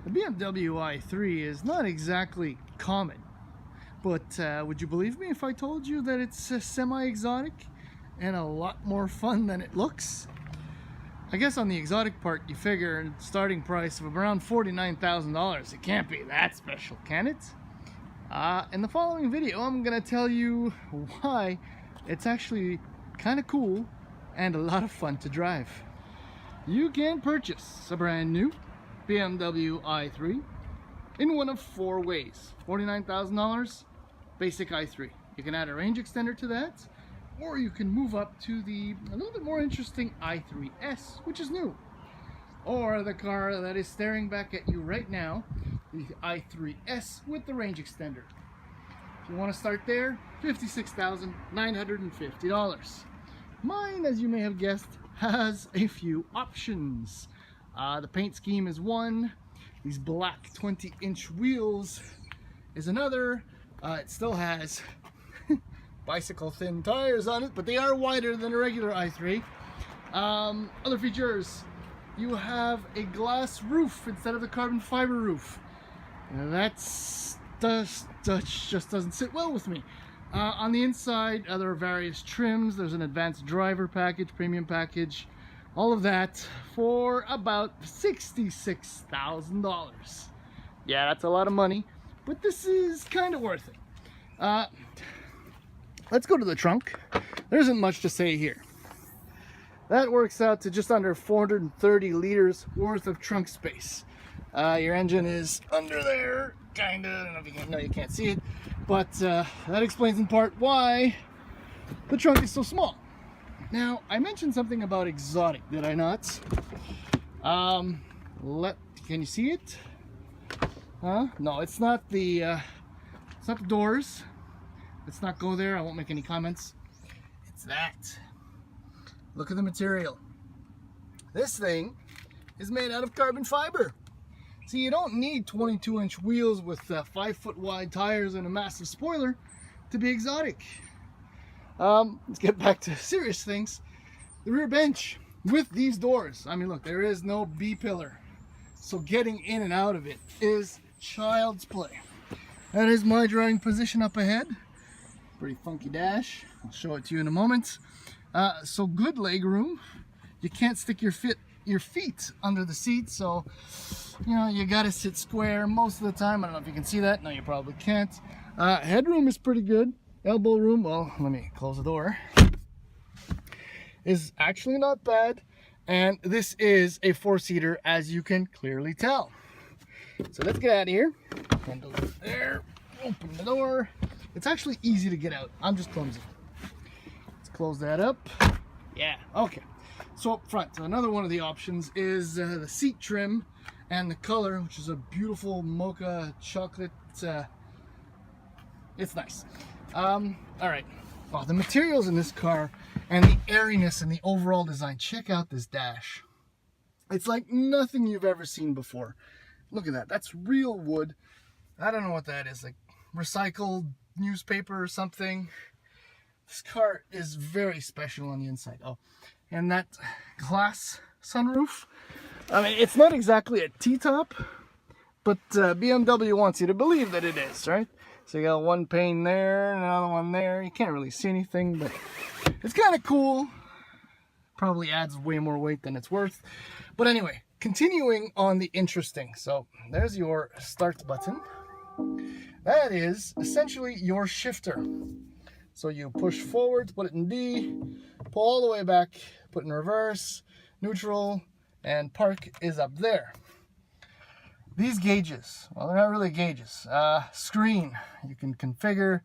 The BMW i3 is not exactly common, but would you believe me if I told you that it's semi-exotic and a lot more fun than it looks? I guess on the exotic part, you figure a starting price of around $49,000. It can't be that special, can it? In the following video, I'm gonna tell you why it's actually kind of cool and a lot of fun to drive. You can purchase a brand new BMW i3 in one of four ways. $49,000, basic i3. You can add a range extender to that, or you can move up to the a little bit more interesting i3S, which is new. Or the car that is staring back at you right now, the i3S with the range extender. If you want to start there, $56,950. Mine, as you may have guessed, has a few options. The paint scheme is one. These black 20-inch wheels is another. It still has bicycle thin tires on it, but they are wider than a regular i3. Other features, you have a glass roof instead of a carbon fiber roof. That just doesn't sit well with me. On the inside, there are various trims. There's an advanced driver package, premium package, all of that for about $66,000. Yeah, that's a lot of money, but this is kind of worth it. Let's go to the trunk. There isn't much to say here. That works out to just under 430 liters worth of trunk space. Your engine is under there, kind of. I don't know if you can, no, you can't see it, but that explains in part why the trunk is so small. Now, I mentioned something about exotic, did I not? Can you see it? No, it's not the doors. Let's not go there. I won't make any comments. It's that. Look at the material. This thing is made out of carbon fiber. See, you don't need 22-inch wheels with 5-foot wide tires and a massive spoiler to be exotic. Let's get back to serious things. The rear bench with these doors. I mean, look, there is no B-pillar, so getting in and out of it is child's play. That is my driving position up ahead. Pretty funky dash. I'll show it to you in a moment. So good leg room. You can't stick your feet under the seat, so you know you gotta sit square most of the time. I don't know if you can see that. No, you probably can't. Headroom is pretty good. Elbow room, well, let me close the door, is actually not bad, and this is a 4-seater, as you can clearly tell. So let's get out of here. Handle it there. Open the door. It's actually easy to get out. I'm just clumsy. Let's close that up. Yeah, okay. So up front, another one of the options is the seat trim and the color, which is a beautiful mocha chocolate. It's nice. All right. Well, the materials in this car and the airiness and the overall design. Check out this dash. It's like nothing you've ever seen before. Look at that. That's real wood. I don't know what that is, like recycled newspaper or something. This car is very special on the inside. Oh, and that glass sunroof. I mean, it's not exactly a T-top, but BMW wants you to believe that it is, right? So you got one pane there, another one there. You can't really see anything, but it's kind of cool. Probably adds way more weight than it's worth. But anyway, continuing on the interesting. So there's your start button. That is essentially your shifter. So you push forward, put it in D, pull all the way back, put in reverse, neutral, and park is up there. These gauges, well, they're not really gauges. Screen, you can configure,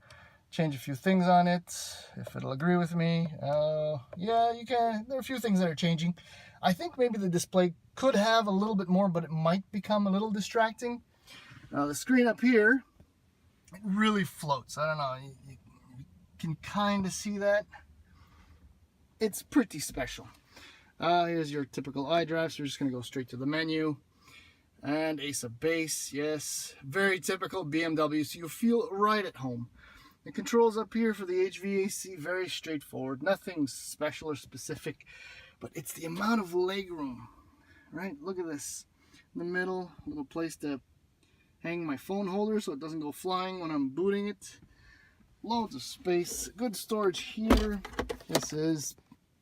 change a few things on it, if it'll agree with me. Yeah, you can. There are a few things that are changing. I think maybe the display could have a little bit more, but it might become a little distracting. The screen up here, it really floats. I don't know, you can kind of see that. It's pretty special. Here's your typical iDrive, so we're just going to go straight to the menu. And Ace of Base, yes, very typical BMW, so you feel right at home. The controls up here for the HVAC, very straightforward, nothing special or specific, but it's the amount of leg room, right? Look at this. in the middle, a little place to hang my phone holder so it doesn't go flying when I'm booting it. Loads of space, good storage here. This is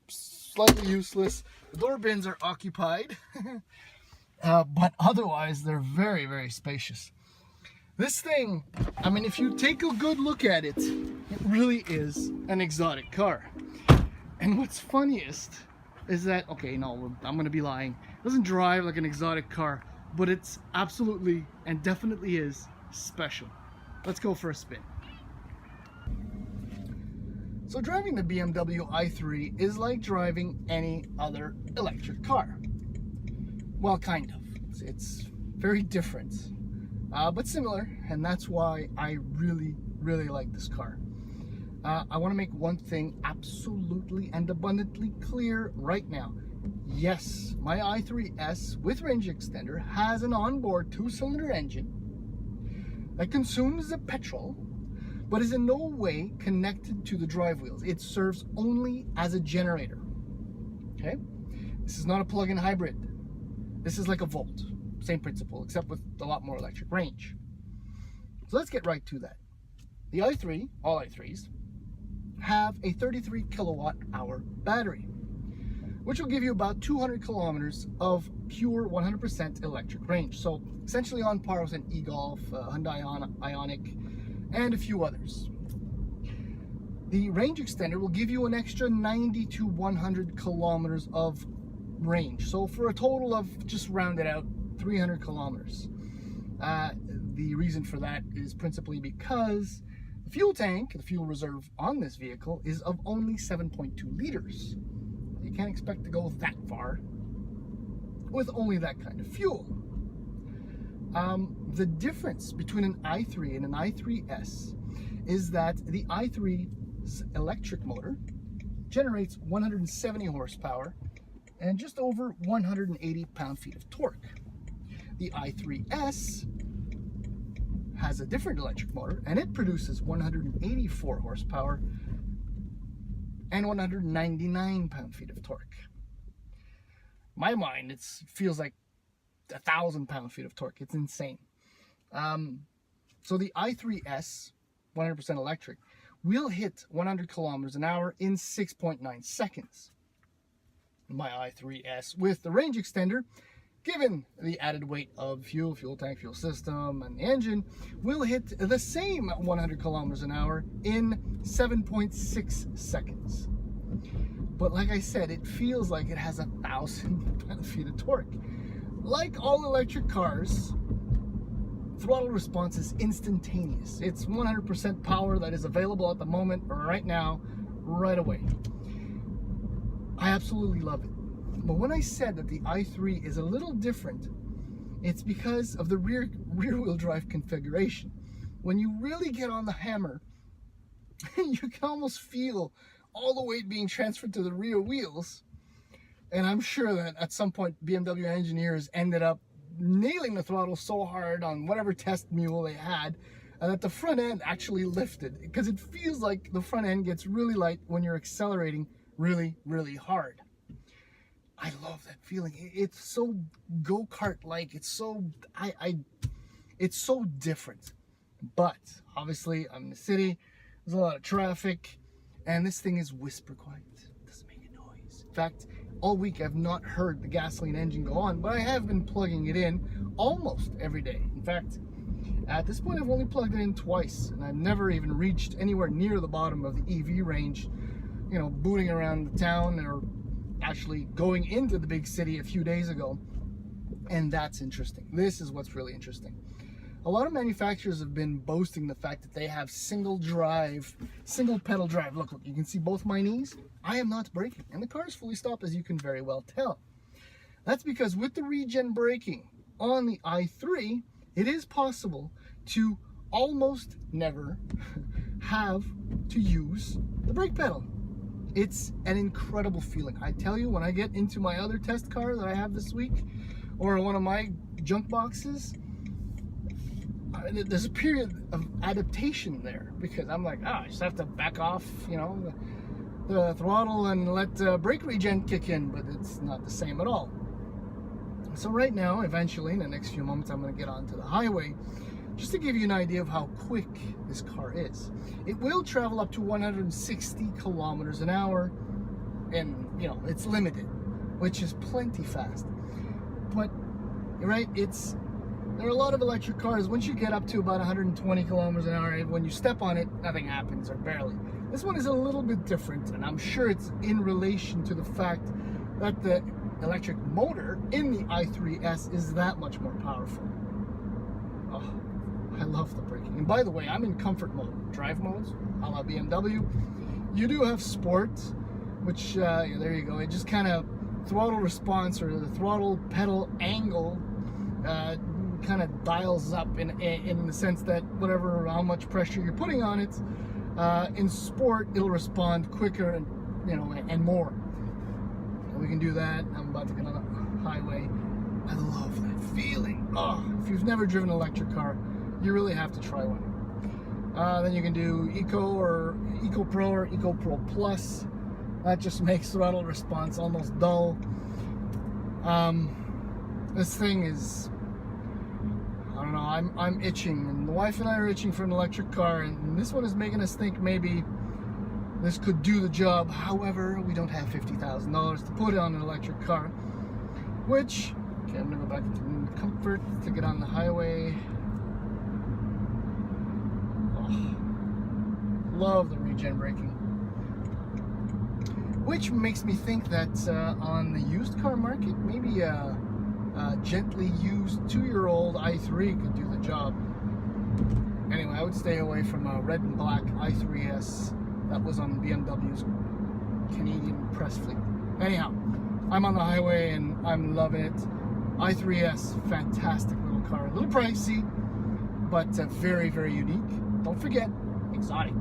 slightly useless. The door bins are occupied, but otherwise they're very, very spacious. This thing, I mean, if you take a good look at it, it really is an exotic car. And what's funniest is that, okay, no, I'm gonna be lying. It doesn't drive like an exotic car, but it's absolutely and definitely is special. Let's go for a spin. So driving the BMW i3 is like driving any other electric car. Well, kind of. It's very different, but similar, and that's why I really, really like this car. I want to make one thing absolutely and abundantly clear right now. Yes, my i3S with range extender has an onboard 2-cylinder engine that consumes the petrol, but is in no way connected to the drive wheels. It serves only as a generator. Okay? This is not a plug-in hybrid. This is like a Volt. Same principle, except with a lot more electric range. So let's get right to that. The i3, all i3s, have a 33 kilowatt hour battery, which will give you about 200 kilometers of pure 100% electric range. So essentially on par with an e-Golf, Hyundai Ioniq, and a few others. The range extender will give you an extra 90 to 100 kilometers of range. So for a total of, just rounded out, 300 kilometers. The reason for that is principally because the fuel tank, the fuel reserve on this vehicle, is of only 7.2 liters. You can't expect to go that far with only that kind of fuel. The difference between an i3 and an i3S is that the i3's electric motor generates 170 horsepower and just over 180 pound-feet of torque. The i3S has a different electric motor, and it produces 184 horsepower and 199 pound-feet of torque. In my mind, it feels like 1,000 pound-feet of torque. It's insane. So the i3S, 100% electric, will hit 100 kilometers an hour in 6.9 seconds. My i3S with the range extender, given the added weight of fuel tank, fuel system, and the engine, will hit the same 100 kilometers an hour in 7.6 seconds. But like I said, it feels like it has 1,000 pound-feet of torque. Like all electric cars, throttle response is instantaneous. It's 100% power that is available at the moment, right now, right away. I absolutely love it. But when I said that the i3 is a little different, it's because of the rear-wheel drive configuration. When you really get on the hammer, you can almost feel all the weight being transferred to the rear wheels. And I'm sure that at some point BMW engineers ended up nailing the throttle so hard on whatever test mule they had that the front end actually lifted, because it feels like the front end gets really light when you're accelerating really, really hard. I love that feeling. It's so go-kart-like. It's so it's so different. But obviously I'm in the city, there's a lot of traffic, and this thing is whisper quiet. It doesn't make a noise. In fact, all week I've not heard the gasoline engine go on, but I have been plugging it in almost every day. In fact, at this point I've only plugged it in twice, and I've never even reached anywhere near the bottom of the EV range, you know, booting around the town or actually going into the big city a few days ago. And that's interesting. This is what's really interesting. A lot of manufacturers have been boasting the fact that they have single pedal drive. Look, you can see both my knees. I am not braking, and the car is fully stopped, as you can very well tell. That's because with the regen braking on the i3, it is possible to almost never have to use the brake pedal. It's an incredible feeling. I tell you, when I get into my other test car that I have this week, or one of my junk boxes, there's a period of adaptation there, because I'm like, I just have to back off, you know, the throttle and let brake regen kick in, but it's not the same at all. So right now, eventually, in the next few moments, I'm going to get onto the highway just to give you an idea of how quick this car is. It will travel up to 160 kilometers an hour, and you know, it's limited, which is plenty fast. But right, there are a lot of electric cars, once you get up to about 120 kilometers an hour, when you step on it, nothing happens, or barely. This one is a little bit different, and I'm sure it's in relation to the fact that the electric motor in the i3S is that much more powerful. Oh, I love the braking. And by the way, I'm in comfort mode, drive modes, a la BMW. You do have sport, which, yeah, there you go. It just kind of, throttle response, or the throttle pedal angle, kind of dials up in the sense that how much pressure you're putting on it, in sport, it'll respond quicker and, you know, and more. We can do that. I'm about to get on the highway. I love that feeling. Oh, if you've never driven an electric car, you really have to try one. Then you can do Eco or Eco Pro or Eco Pro Plus. That just makes throttle response almost dull. This thing is, I don't know, I'm itching, and the wife and I are itching for an electric car, and this one is making us think maybe this could do the job. However, we don't have $50,000 to put on an electric car, which, okay, I'm gonna go back into comfort to get on the highway. Oh, love the regen braking. Which makes me think that on the used car market, maybe a gently used 2-year-old i3 could do the job. Anyway, I would stay away from a red and black i3S that was on BMW's Canadian press fleet. Anyhow, I'm on the highway and I'm loving it. i3S, fantastic little car. A little pricey, but very, very unique. Don't forget, exotic.